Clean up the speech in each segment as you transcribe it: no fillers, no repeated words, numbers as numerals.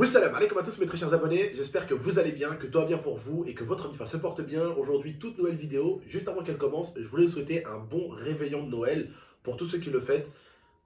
Salam alaikum à tous mes très chers abonnés, j'espère que vous allez bien, que tout va bien pour vous et que votre MIFA se porte bien. Aujourd'hui, toute nouvelle vidéo. Juste avant qu'elle commence, je voulais vous souhaiter un bon réveillon de Noël pour tous ceux qui le fêtent.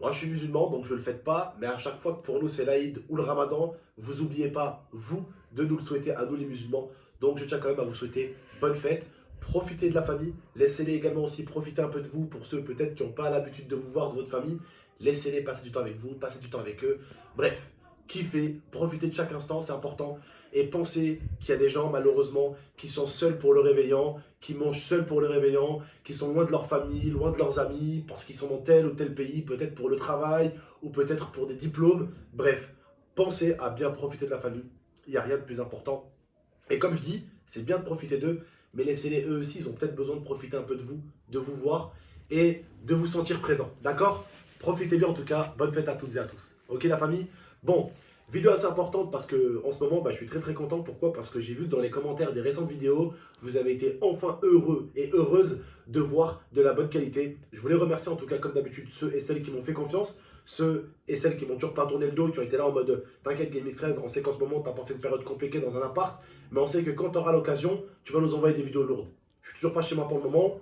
Moi je suis musulman donc je ne le fête pas, mais à chaque fois que pour nous c'est l'Aïd ou le Ramadan, vous n'oubliez pas, vous, de nous le souhaiter à nous les musulmans. Donc je tiens quand même à vous souhaiter bonne fête. Profitez de la famille, laissez-les également aussi profiter un peu de vous pour ceux peut-être qui n'ont pas l'habitude de vous voir de votre famille. Laissez-les passer du temps avec vous, passer du temps avec eux. Bref. Kiffez, profitez de chaque instant, c'est important. Et pensez qu'il y a des gens, malheureusement, qui sont seuls pour le réveillon, qui mangent seuls pour le réveillon, qui sont loin de leur famille, loin de leurs amis, parce qu'ils sont dans tel ou tel pays, peut-être pour le travail, ou peut-être pour des diplômes. Bref, pensez à bien profiter de la famille. Il n'y a rien de plus important. Et comme je dis, c'est bien de profiter d'eux, mais laissez-les eux aussi, ils ont peut-être besoin de profiter un peu de vous voir et de vous sentir présent. D'accord? Profitez bien en tout cas. Bonne fête à toutes et à tous. Ok la famille? Bon, vidéo assez importante parce que en ce moment, je suis très content. Pourquoi? Parce que j'ai vu que dans les commentaires des récentes vidéos, vous avez été enfin heureux et heureuses de voir de la bonne qualité. Je voulais remercier en tout cas comme d'habitude ceux et celles qui m'ont fait confiance, ceux et celles qui m'ont toujours pas tourné le dos, qui ont été là en mode t'inquiète GameX13, on sait qu'en ce moment tu as passé une période compliquée dans un appart, mais on sait que quand tu auras l'occasion, tu vas nous envoyer des vidéos lourdes. Je suis toujours pas chez moi pour le moment,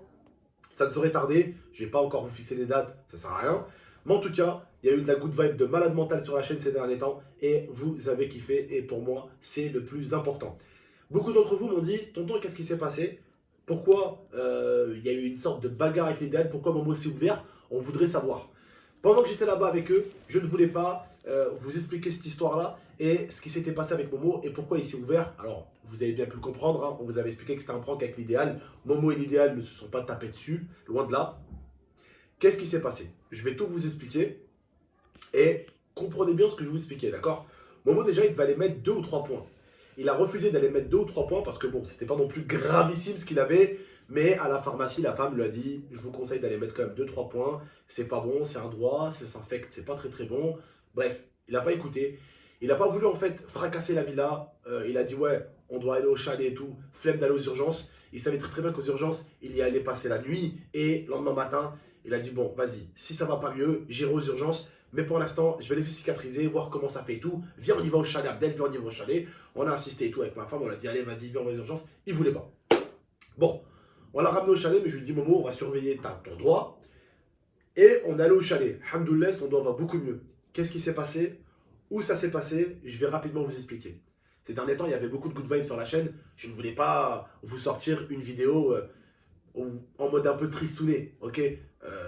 ça ne saurait tarder, je vais pas encore vous fixer des dates, ça sert à rien. Mais en tout cas, il y a eu de la good vibe de malade mental sur la chaîne ces derniers temps et vous avez kiffé et pour moi, c'est le plus important. Beaucoup d'entre vous m'ont dit, tonton, qu'est-ce qui s'est passé? Pourquoi il y a eu une sorte de bagarre avec l'idéal? Pourquoi Momo s'est ouvert? On voudrait savoir. Pendant que j'étais là-bas avec eux, je ne voulais pas vous expliquer cette histoire-là et ce qui s'était passé avec Momo et pourquoi il s'est ouvert. Alors, vous avez bien pu le comprendre, hein, on vous avait expliqué que c'était un prank avec l'idéal. Momo et l'idéal ne se sont pas tapés dessus, loin de là. Qu'est-ce qui s'est passé? Je vais tout vous expliquer et comprenez bien ce que je vais vous expliquer, d'accord? Momo, déjà, il devait aller mettre 2 ou 3 points. Il a refusé d'aller mettre 2 ou 3 points parce que bon, c'était pas non plus gravissime ce qu'il avait, mais à la pharmacie, la femme lui a dit je vous conseille d'aller mettre quand même 2 3 points, c'est pas bon, c'est un droit, ça s'infecte, c'est pas très bon. Bref, il n'a pas écouté. Il n'a pas voulu en fait fracasser la villa. Il a dit ouais, on doit aller au chalet et tout, flemme d'aller aux urgences. Il savait très bien qu'aux urgences, il y allait passer la nuit et le lendemain matin, il a dit bon, vas-y, si ça va pas mieux, j'irai aux urgences. Mais pour l'instant, je vais laisser cicatriser, voir comment ça fait et tout. Viens, on y va au chalet, Abdel, viens, on y va au chalet. On a insisté et tout avec ma femme, on a dit allez, vas-y, viens, on va aux urgences. Il voulait pas. Bon, on l'a ramené au chalet, mais je lui ai dit Momo, on va surveiller ton droit. Et on est allé au chalet. Alhamdoulilah, son doigt va beaucoup mieux. Qu'est-ce qui s'est passé? Où ça s'est passé? Je vais rapidement vous expliquer. Ces derniers temps, il y avait beaucoup de good vibes sur la chaîne. Je ne voulais pas vous sortir une vidéo en mode un peu tristouné, ok?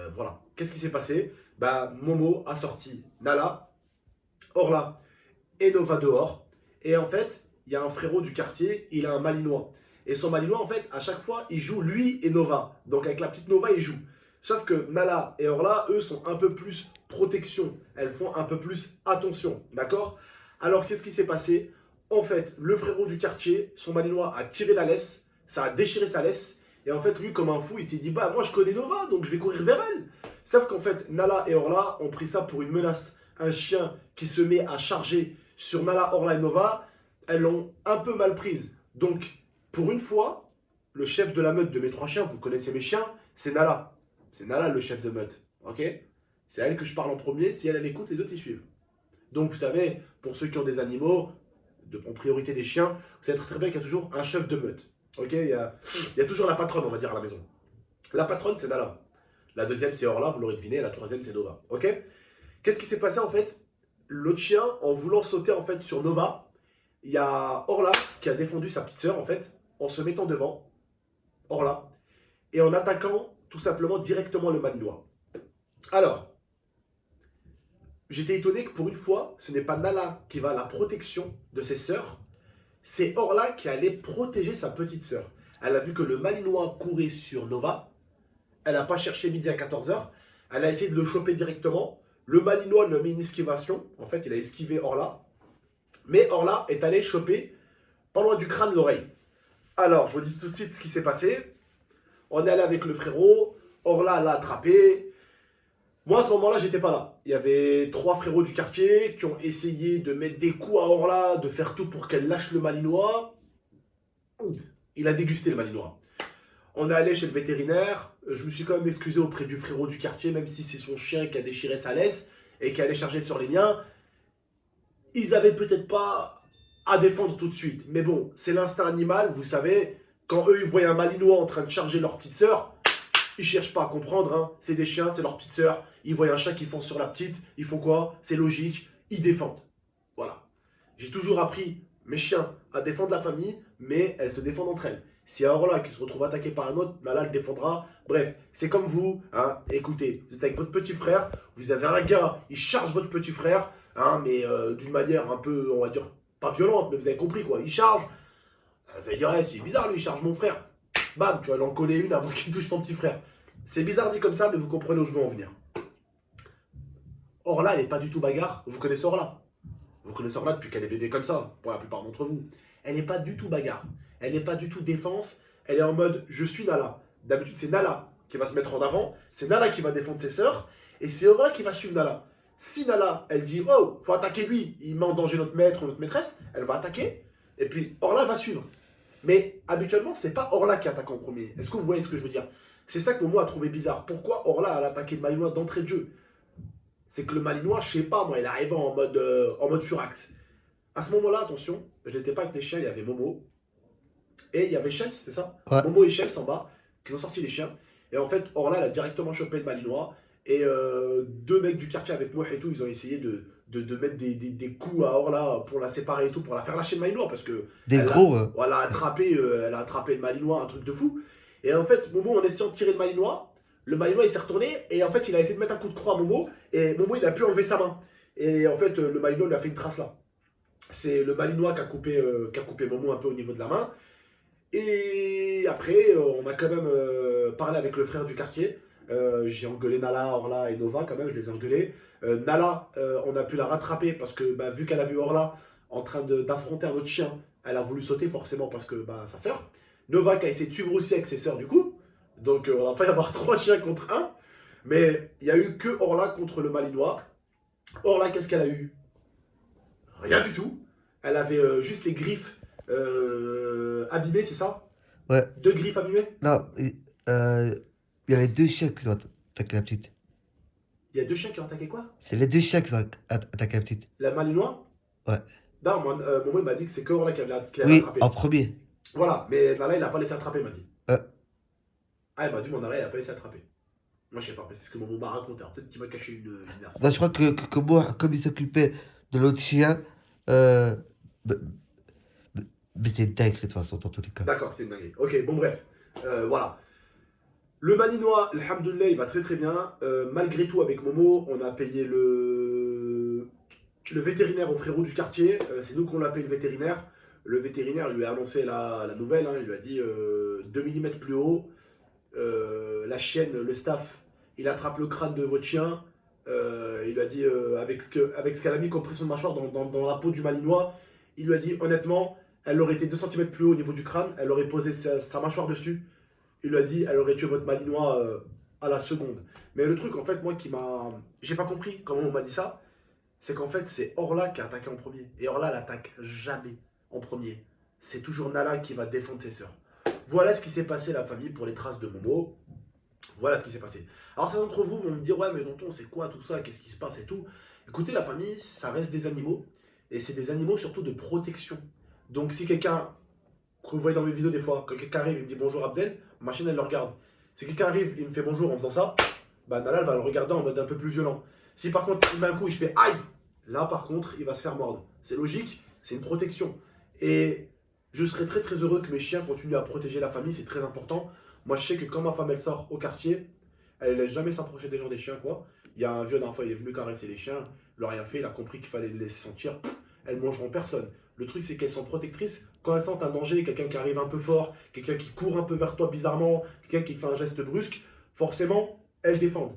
Voilà. Qu'est-ce qui s'est passé? Momo a sorti Nala, Orla et Nova dehors. Et en fait, il y a un frérot du quartier, il a un Malinois. Et son Malinois, en fait, à chaque fois, il joue lui et Nova. Donc avec la petite Nova, il joue. Sauf que Nala et Orla, eux, sont un peu plus protection. Elles font un peu plus attention, d'accord? Alors, qu'est-ce qui s'est passé? En fait, le frérot du quartier, son Malinois a tiré la laisse, ça a déchiré sa laisse. Et en fait, lui, comme un fou, il s'est dit, moi, je connais Nova, donc je vais courir vers elle. Sauf qu'en fait, Nala et Orla ont pris ça pour une menace. Un chien qui se met à charger sur Nala, Orla et Nova, elles l'ont un peu mal prise. Donc, pour une fois, le chef de la meute de mes 3 chiens, vous connaissez mes chiens, c'est Nala. C'est Nala le chef de meute, ok? C'est à elle que je parle en premier, si elle écoute, les autres y suivent. Donc vous savez, pour ceux qui ont des animaux, en priorité des chiens, vous savez très bien qu'il y a toujours un chef de meute. Ok, il y a toujours la patronne, on va dire, à la maison. La patronne, c'est Nala. La deuxième, c'est Orla, vous l'aurez deviné, et la troisième, c'est Nova. Ok? Qu'est-ce qui s'est passé en fait? L'autre chien, en voulant sauter en fait sur Nova, il y a Orla qui a défendu sa petite sœur en fait, en se mettant devant, Orla, et en attaquant tout simplement directement le Malinois. Alors, j'étais étonné que pour une fois, ce n'est pas Nala qui va à la protection de ses sœurs, c'est Orla qui allait protéger sa petite sœur. Elle a vu que le Malinois courait sur Nova, elle n'a pas cherché midi à 14h, elle a essayé de le choper directement. Le Malinois lui a mis une esquivation, en fait il a esquivé Orla, mais Orla est allé choper pas loin du crâne l'oreille. Alors, je vous dis tout de suite ce qui s'est passé. On est allé avec le frérot, Orla l'a attrapé. Moi, à ce moment-là, j'étais pas là. Il y avait 3 frérots du quartier qui ont essayé de mettre des coups à Orla, de faire tout pour qu'elle lâche le Malinois. Il a dégusté le Malinois. On est allé chez le vétérinaire. Je me suis quand même excusé auprès du frérot du quartier, même si c'est son chien qui a déchiré sa laisse et qui allait charger sur les miens. ils avaient peut-être pas à défendre tout de suite. Mais bon, c'est l'instinct animal, vous savez. Quand eux, ils voient un Malinois en train de charger leur petite sœur, ils cherchent pas à comprendre. Hein. C'est des chiens, c'est leur petite sœur. Ils voient un chat qui fonce sur la petite. Ils font quoi? C'est logique. Ils défendent. Voilà. J'ai toujours appris mes chiens à défendre la famille, mais elles se défendent entre elles. Si un Orla qui se retrouve attaqué par un autre, Nala le défendra. Bref, c'est comme vous. Hein. Écoutez, vous êtes avec votre petit frère. Vous avez un gars, il charge votre petit frère. Hein, mais d'une manière un peu, on va dire, pas violente, mais vous avez compris quoi. Il charge. Vous allez dire, ouais, c'est bizarre, lui, il charge mon frère. Bam, tu vas l'en coller une avant qu'il touche ton petit frère. C'est bizarre dit comme ça, mais vous comprenez où je veux en venir. Orla, elle n'est pas du tout bagarre. Vous connaissez Orla? Vous connaissez Orla depuis qu'elle est bébé comme ça, pour la plupart d'entre vous. Elle n'est pas du tout bagarre. Elle n'est pas du tout défense. Elle est en mode, je suis Nala. D'habitude, c'est Nala qui va se mettre en avant. C'est Nala qui va défendre ses sœurs. Et c'est Orla qui va suivre Nala. Si Nala, elle dit, oh, faut attaquer lui, il met en danger notre maître ou notre maîtresse, elle va attaquer. Et puis Orla va suivre. Mais habituellement, c'est pas Orla qui attaque en premier. Est-ce que vous voyez ce que je veux dire? C'est ça que Momo a trouvé bizarre. Pourquoi Orla a attaqué le Malinois d'entrée de jeu? C'est que le Malinois, je sais pas, moi, il arrivait en mode furax. À ce moment-là, attention, je n'étais pas avec les chiens, il y avait Momo. Et il y avait Shems, c'est ça? Ouais. Momo et Shems en bas, qui ont sorti les chiens. Et en fait, Orla, elle a directement chopé le Malinois. Et deux mecs du quartier avec moi et tout, ils ont essayé de mettre des coups à Orla pour la séparer et tout, pour la faire lâcher le Malinois. Parce que Des elle gros. elle a attrapé le Malinois, un truc de fou. Et en fait, Momo, en essayant de tirer le Malinois il s'est retourné. Et en fait, il a essayé de mettre un coup de croix à Momo. Et Momo, il a pu enlever sa main. Et en fait, le Malinois lui a fait une trace là. C'est le Malinois qui a coupé Momo un peu au niveau de la main. Et après, on a quand même parlé avec le frère du quartier. J'ai engueulé Nala, Orla et Nova quand même, je les ai engueulés. Nala, on a pu la rattraper parce que bah, vu qu'elle a vu Orla en train d'affronter un autre chien, elle a voulu sauter forcément parce que bah, sa sœur. Nova qui a essayé de suivre aussi avec ses sœurs du coup. Donc on a failli avoir 3 chiens contre 1. Mais il n'y a eu que Orla contre le Malinois. Orla, qu'est-ce qu'elle a eu? Rien du tout. Elle avait juste les griffes abîmées, c'est ça? Ouais. 2 griffes abîmées? Non, il y a les deux chiens qui ont attaqué la petite. Il y a 2 chiens qui ont attaqué quoi? C'est les deux chiens qui ont attaqué la petite. La Malinois? Ouais. Non, moi, Momo il m'a dit que c'est que Orla qui l'avait Oui, attrapé. en premier. Voilà, mais Nala il n'a pas laissé attraper, il m'a dit. Euh. Ah, il m'a dit, mon Nala il n'a pas laissé attraper. Moi je sais pas, mais c'est ce que Momo m'a raconté. Alors peut-être qu'il m'a caché une version. Là, je crois que moi, comme il s'occupait de l'autre chien, bah, mais c'était une dinguerie de toute façon, dans tous les cas. D'accord, c'était une dinguerie. Ok, bon bref. Voilà. Le Malinois, alhamdoulilah, il va très très bien. Malgré tout, avec Momo, on a payé le vétérinaire au frérot du quartier. C'est nous qu'on l'a payé le vétérinaire. Le vétérinaire lui a annoncé la nouvelle. Hein. Il lui a dit 2 mm plus haut. La chienne, le staff, il attrape le crâne de votre chien. Il lui a dit, avec ce qu'elle a mis comme pression de mâchoire dans la peau du Malinois, il lui a dit honnêtement, elle aurait été 2 cm plus haut au niveau du crâne. Elle aurait posé sa mâchoire dessus. Il lui a dit, elle aurait tué votre Malinois à la seconde. Mais le truc, en fait, moi qui m'a. J'ai pas compris comment on m'a dit ça. C'est qu'en fait, c'est Orla qui a attaqué en premier. Et Orla, elle attaque jamais en premier. C'est toujours Nala qui va défendre ses sœurs. Voilà ce qui s'est passé, la famille, pour les traces de Momo. Voilà ce qui s'est passé. Alors, certains d'entre vous vont me dire, ouais, mais tonton, c'est quoi tout ça? Qu'est-ce qui se passe et tout? Écoutez, la famille, ça reste des animaux. Et c'est des animaux surtout de protection. Donc, si quelqu'un. Que vous voyez dans mes vidéos des fois, quand quelqu'un arrive, il me dit bonjour Abdel, ma chienne elle le regarde. Si quelqu'un arrive, il me fait bonjour en faisant ça, bah Nala elle va le regarder en mode un peu plus violent. Si par contre il met un coup et je fais aïe, là par contre il va se faire mordre. C'est logique, c'est une protection. Et je serais très très heureux que mes chiens continuent à protéger la famille, c'est très important. Moi je sais que quand ma femme elle sort au quartier, elle ne laisse jamais s'approcher des gens des chiens quoi. Il y a un vieux d'un fois, il est venu caresser les chiens, il n'a rien fait, il a compris qu'il fallait les laisser sentir. Elles mangeront personne. Le truc, c'est qu'elles sont protectrices. Quand elles sentent un danger, quelqu'un qui arrive un peu fort, quelqu'un qui court un peu vers toi bizarrement, quelqu'un qui fait un geste brusque, forcément, elles défendent.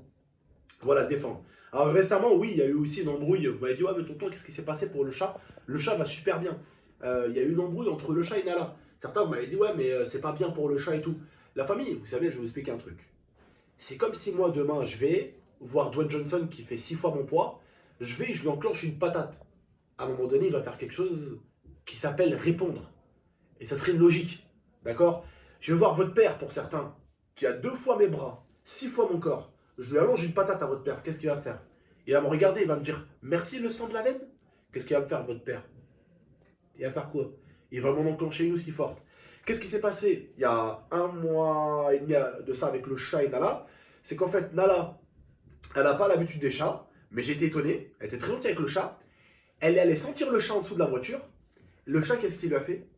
Voilà, défendent. Alors récemment, oui, il y a eu aussi une embrouille. Vous m'avez dit, ouais, mais tonton, qu'est-ce qui s'est passé pour le chat? Le chat va super bien. Il y a eu une embrouille entre le chat et Nala. Certains, vous m'avez dit, ouais, mais c'est pas bien pour le chat et tout. La famille, vous savez, je vais vous expliquer un truc. C'est comme si moi, demain, je vais voir Dwayne Johnson qui fait 6 fois mon poids, je lui enclenche une patate. À un moment donné, il va faire quelque chose qui s'appelle répondre. Et ça serait une logique. D'accord? Je vais voir votre père, pour certains, qui a 2 fois mes bras, 6 fois mon corps. Je lui allonge une patate à votre père. Qu'est-ce qu'il va faire? Il va me regarder, il va me dire merci le sang de la veine. qu'est-ce qu'il va me faire votre père? Il va faire quoi? Il va m'en enclencher une aussi forte. Qu'est-ce qui s'est passé il y a 1 mois et demi de ça avec le chat et Nala? C'est qu'en fait, Nala, elle n'a pas l'habitude des chats, mais j'ai été étonné. Elle était très gentille avec le chat. Elle est allée sentir le chat en dessous de la voiture. Le chat, qu'est-ce qu'il lui a fait?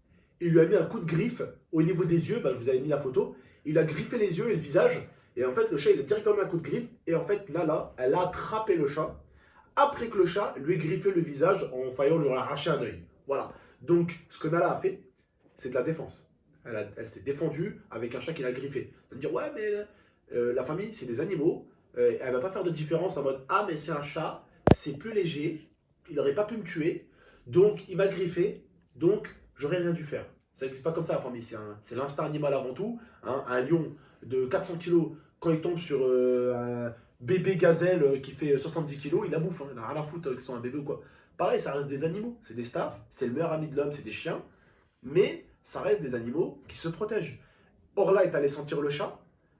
Il lui a mis un coup de griffe au niveau des yeux. Bah, je vous avais mis la photo. Il lui a griffé les yeux et le visage. Et en fait, le chat, il a directement mis un coup de griffe. Et en fait, Nala, elle a attrapé le chat après que le chat lui ait griffé le visage en faillant lui arracher un œil. Voilà. Donc, ce que Nala a fait, c'est de la défense. Elle s'est défendue avec un chat qui l'a griffé. Ça veut dire, ouais, mais la famille, c'est des animaux. Elle va pas faire de différence en mode, ah, mais c'est un chat, c'est plus léger, il n'aurait pas pu me tuer, donc il m'a griffé, donc j'aurais rien dû faire. Ça n'existe pas comme ça, la famille. C'est l'instinct animal avant tout. Hein. Un lion de 400 kilos, quand il tombe sur un bébé gazelle qui fait 70 kilos, il la bouffe. Hein. Il n'a rien à foutre avec son bébé ou quoi. Pareil, ça reste des animaux. C'est des staffs. C'est le meilleur ami de l'homme, c'est des chiens. Mais ça reste des animaux qui se protègent. Orla est allée sentir le chat.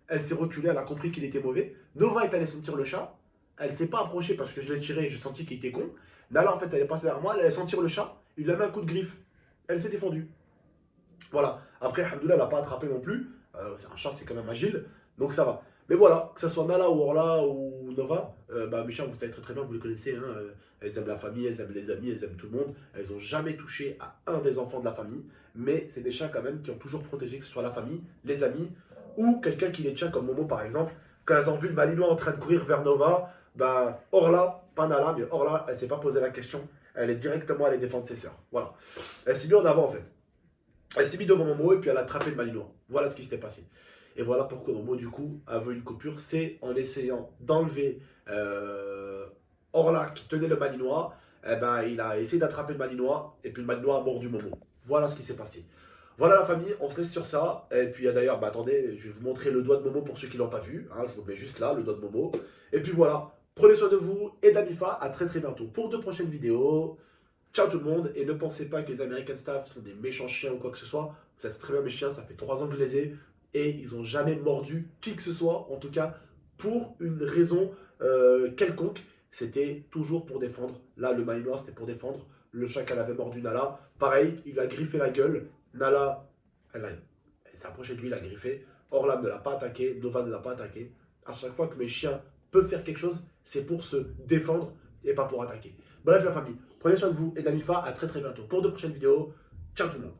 Elle s'est reculée, elle a compris qu'il était mauvais. Nova est allée sentir le chat. Elle ne s'est pas approchée parce que je l'ai tiré et j'ai senti qu'il était con. Nala, en fait, elle est passée derrière moi, elle allait sentir le chat. Il lui a mis un coup de griffe. Elle s'est défendue. Voilà. Après, alhamdoulilah, elle n'a pas attrapé non plus. Un chat, c'est quand même agile. Donc ça va. Mais voilà, que ce soit Nala ou Orla ou Nova, mes chiens, vous savez très très bien, vous les connaissez. Hein, elles aiment la famille, elles aiment les amis, elles aiment tout le monde. Elles n'ont jamais touché à un des enfants de la famille. Mais c'est des chiens quand même qui ont toujours protégé, que ce soit la famille, les amis ou quelqu'un qui les tient, comme Momo par exemple. Quand elles ont vu le Malinois en train de courir vers Nova, Orla, pas Nala, mais Orla, elle ne s'est pas posé la question. Elle est directement allée défendre ses sœurs. Voilà. Elle s'est mise en avant en fait. Elle s'est mise devant Momo et puis elle a attrapé le Malinois. Voilà ce qui s'était passé. Et voilà pourquoi Momo, du coup, a vu une coupure. C'est en essayant d'enlever Orla qui tenait le Malinois. Eh ben, il a essayé d'attraper le Malinois et puis le Malinois a mordu Momo. Voilà ce qui s'est passé. Voilà la famille, on se laisse sur ça. Et puis d'ailleurs, attendez, je vais vous montrer le doigt de Momo pour ceux qui ne l'ont pas vu. Hein, je vous le mets juste là, le doigt de Momo. Et puis voilà, prenez soin de vous et de la MIFA. À très très bientôt pour de prochaines vidéos. Ciao tout le monde, et ne pensez pas que les American Staff sont des méchants chiens ou quoi que ce soit. Vous savez très bien mes chiens, ça fait 3 ans que je les ai, et ils n'ont jamais mordu qui que ce soit, en tout cas pour une raison quelconque. C'était toujours pour défendre. Là, le Malinois, c'était pour défendre. Le chat qu'elle avait mordu Nala, pareil, il a griffé la gueule. Nala, elle s'est approchée de lui, il a griffé. Orlam ne l'a pas attaqué, Nova ne l'a pas attaqué. À chaque fois que mes chiens peuvent faire quelque chose, c'est pour se défendre et pas pour attaquer. Bref la famille, prenez soin de vous et de la MIFA, à très très bientôt pour de prochaines vidéos. Ciao tout le monde.